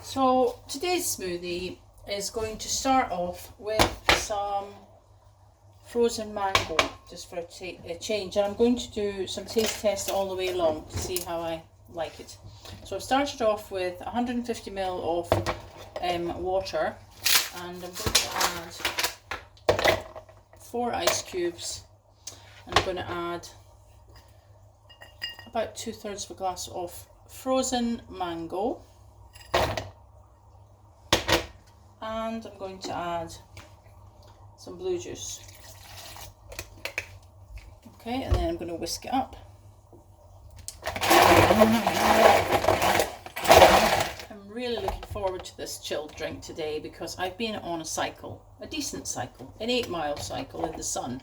So today's smoothie is going to start off with some frozen mango, just for a change, and I'm going to do some taste tests all the way along to see how I like it. So I've started off with 150 ml of water, and I'm going to add 4 ice cubes, and I'm going to add about 2/3 of a glass of frozen mango, and I'm going to add some blue juice. Okay, and then I'm going to whisk it up. I'm really looking forward to this chilled drink today because I've been on a cycle, a decent cycle, an 8-mile cycle in the sun.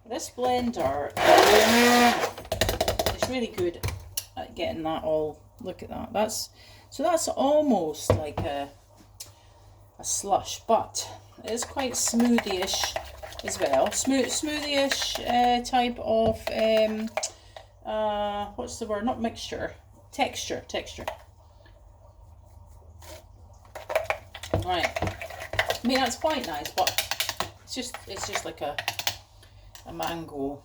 This blender is really good at getting that all. Look at that. That's almost like a slush, but it is quite smoothie-ish as well. Smoothie-ish type of what's the word? Not mixture. Texture. Right. I mean, that's quite nice, but it's just like a mango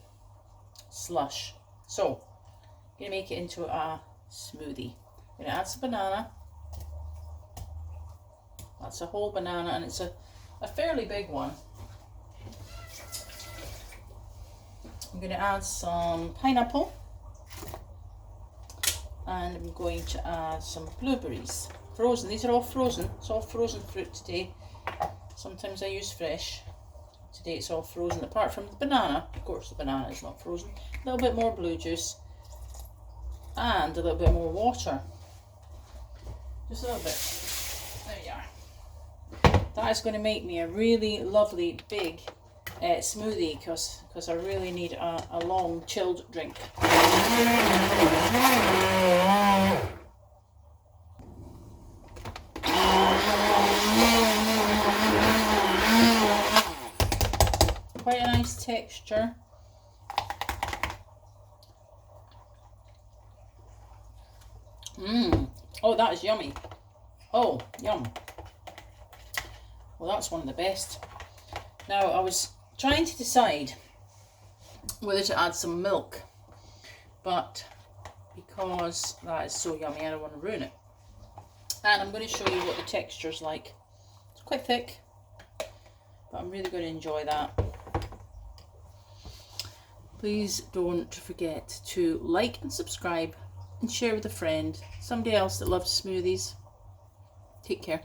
slush. So I'm gonna make it into a smoothie. I'm gonna add some banana. That's a whole banana, and it's a fairly big one. I'm gonna add some pineapple, and I'm going to add some blueberries. Frozen. These are all frozen. It's all frozen fruit today. Sometimes I use fresh. Today it's all frozen, apart from the banana. Of course the banana is not frozen. A little bit more blue juice and a little bit more water. Just a little bit. There you are. That is going to make me a really lovely big smoothie because I really need a long chilled drink. Quite a nice texture. Oh, that is yummy. Oh, yum. Well, that's one of the best. Now, I was trying to decide whether to add some milk, but because that is so yummy, I don't want to ruin it. And I'm going to show you what the texture's like. It's quite thick, but I'm really going to enjoy that. Please don't forget to like and subscribe and share with a friend, somebody else that loves smoothies. Take care.